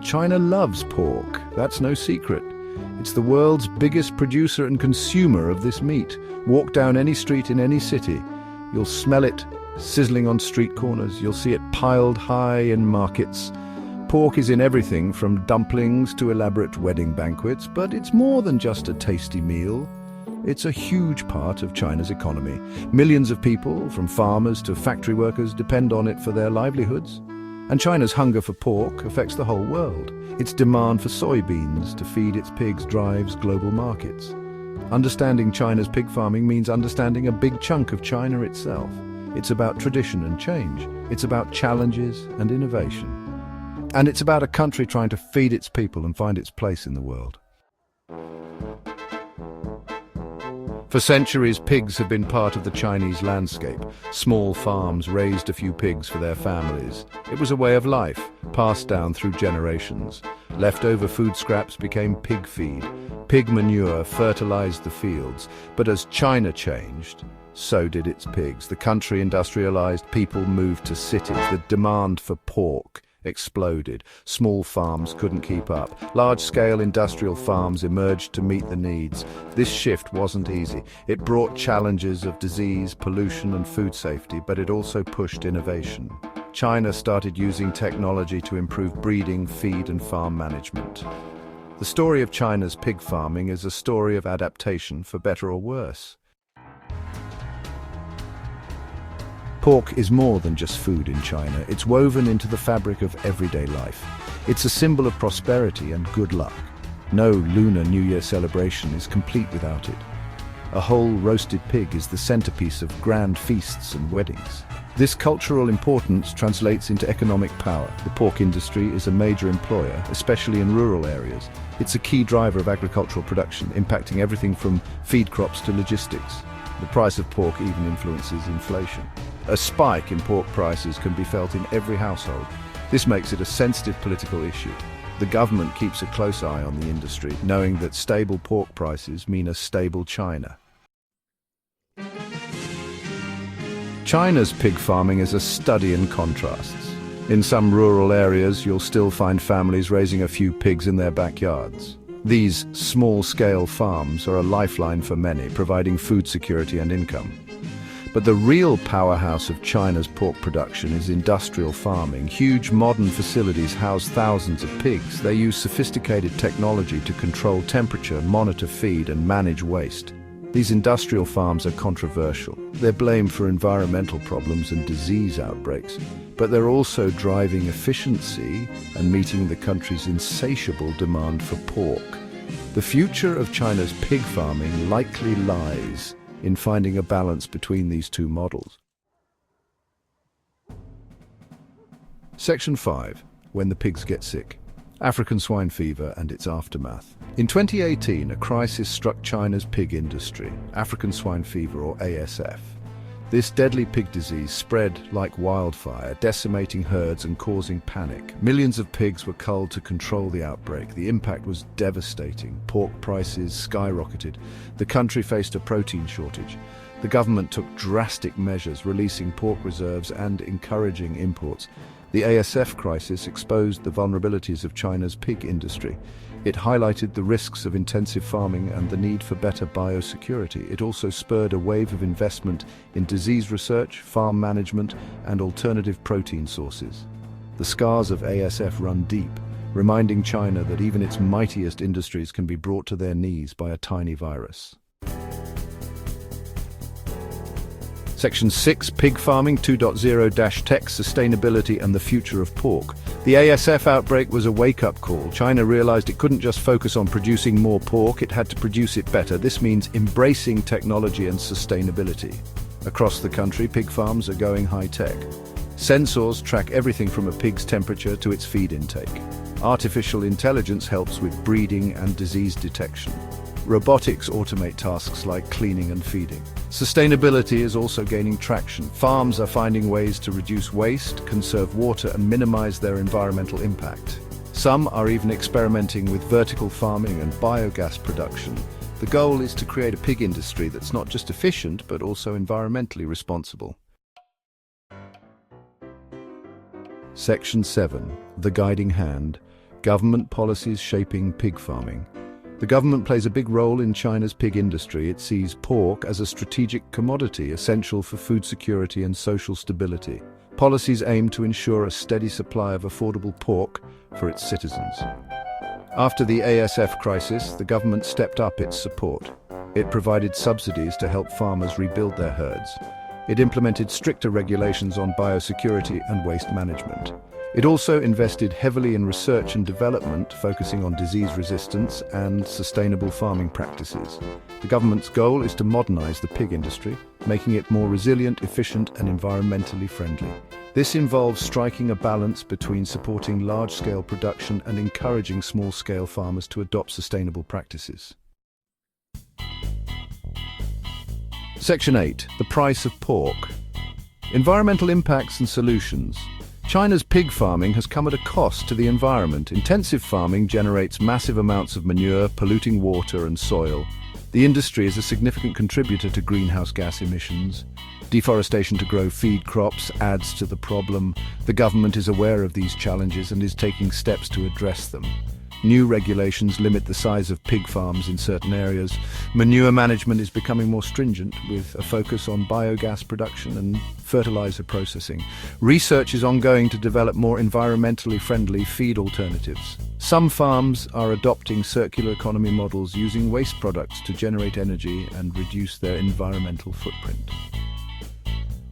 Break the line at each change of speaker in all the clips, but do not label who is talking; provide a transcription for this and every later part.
China loves pork. That's no secret. It's the world's biggest producer and consumer of this meat. Walk down any street in any city. You'll smell it sizzling on street corners. You'll see it piled high in markets. Pork is in everything from dumplings to elaborate wedding banquets, but it's more than just a tasty meal. It's a huge part of China's economy. Millions of people, from farmers to factory workers, depend on it for their livelihoods. And China's hunger for pork affects the whole world. Its demand for soybeans to feed its pigs drives global markets. Understanding China's pig farming means understanding a big chunk of China itself. It's about tradition and change. It's about challenges and innovation. And it's about a country trying to feed its people and find its place in the world. For centuries, pigs have been part of the Chinese landscape. Small farms raised a few pigs for their families. It was a way of life, passed down through generations. Leftover food scraps became pig feed. Pig manure fertilized the fields. But as China changed, so did its pigs. The country industrialized, people moved to cities. The demand for pork exploded. Small farms couldn't keep up. Large-scale industrial farms emerged to meet the needs. This shift wasn't easy. It brought challenges of disease, pollution, and food safety, but it also pushed innovation. China started using technology to improve breeding, feed, and farm management. The story of China's pig farming is a story of adaptation, for better or worse. Pork is more than just food in China. It's woven into the fabric of everyday life. It's a symbol of prosperity and good luck. No Lunar New Year celebration is complete without it. A whole roasted pig is the centerpiece of grand feasts and weddings. This cultural importance translates into economic power. The pork industry is a major employer, especially in rural areas. It's a key driver of agricultural production, impacting everything from feed crops to logistics. The price of pork even influences inflation. A spike in pork prices can be felt in every household. This makes it a sensitive political issue. The government keeps a close eye on the industry, knowing that stable pork prices mean a stable China. China's pig farming is a study in contrasts. In some rural areas, you'll still find families raising a few pigs in their backyards. These small-scale farms are a lifeline for many, providing food security and income. But the real powerhouse of China's pork production is industrial farming. Huge modern facilities house thousands of pigs. They use sophisticated technology to control temperature, monitor feed, and manage waste. These industrial farms are controversial. They're blamed for environmental problems and disease outbreaks, but they're also driving efficiency and meeting the country's insatiable demand for pork. The future of China's pig farming likely lies in finding a balance between these two models. Section 5. When the pigs get sick. African swine fever and its aftermath. In 2018, a crisis struck China's pig industry, African swine fever, or ASF. This deadly pig disease spread like wildfire, decimating herds and causing panic. Millions of pigs were culled to control the outbreak. The impact was devastating. Pork prices skyrocketed. The country faced a protein shortage. The government took drastic measures, releasing pork reserves and encouraging imports. The ASF crisis exposed the vulnerabilities of China's pig industry. It highlighted the risks of intensive farming and the need for better biosecurity. It also spurred a wave of investment in disease research, farm management, and alternative protein sources. The scars of ASF run deep, reminding China that even its mightiest industries can be brought to their knees by a tiny virus. Section 6, Pig Farming 2.0-Tech, Sustainability and the Future of Pork. The ASF outbreak was a wake-up call. China realized it couldn't just focus on producing more pork, it had to produce it better. This means embracing technology and sustainability. Across the country, pig farms are going high-tech. Sensors track everything from a pig's temperature to its feed intake. Artificial intelligence helps with breeding and disease detection. Robotics automate tasks like cleaning and feeding. Sustainability is also gaining traction. Farms are finding ways to reduce waste, conserve water, and minimize their environmental impact. Some are even experimenting with vertical farming and biogas production. The goal is to create a pig industry that's not just efficient, but also environmentally responsible. Section 7. The Guiding Hand. Government policies shaping pig farming. The government plays a big role in China's pig industry. It sees pork as a strategic commodity essential for food security and social stability. Policies aim to ensure a steady supply of affordable pork for its citizens. After the ASF crisis, the government stepped up its support. It provided subsidies to help farmers rebuild their herds. It implemented stricter regulations on biosecurity and waste management. It also invested heavily in research and development, focusing on disease resistance and sustainable farming practices. The government's goal is to modernize the pig industry, making it more resilient, efficient, and environmentally friendly. This involves striking a balance between supporting large-scale production and encouraging small-scale farmers to adopt sustainable practices. Section 8. The price of pork. Environmental impacts and solutions. China's pig farming has come at a cost to the environment. Intensive farming generates massive amounts of manure, polluting water and soil. The industry is a significant contributor to greenhouse gas emissions. Deforestation to grow feed crops adds to the problem. The government is aware of these challenges and is taking steps to address them. New regulations limit the size of pig farms in certain areas. Manure management is becoming more stringent, with a focus on biogas production and fertilizer processing. Research is ongoing to develop more environmentally friendly feed alternatives. Some farms are adopting circular economy models using waste products to generate energy and reduce their environmental footprint.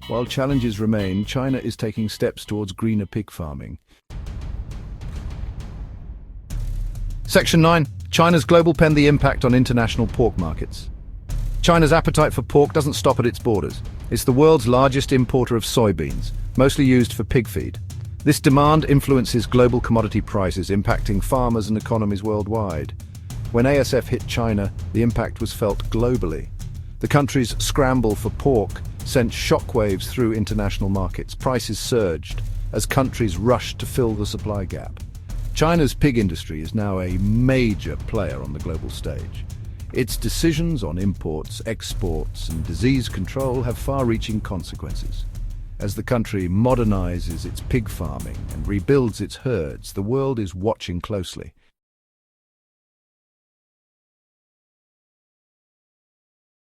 While challenges remain, China is taking steps towards greener pig farming. Section 9. China's global pen, the impact on international pork markets. China's appetite for pork doesn't stop at its borders. It's the world's largest importer of soybeans, mostly used for pig feed. This demand influences global commodity prices, impacting farmers and economies worldwide. When ASF hit China, the impact was felt globally. The country's scramble for pork sent shockwaves through international markets. Prices surged as countries rushed to fill the supply gap. China's pig industry is now a major player on the global stage. Its decisions on imports, exports, and disease control have far-reaching consequences. As the country modernizes its pig farming and rebuilds its herds, the world is watching closely.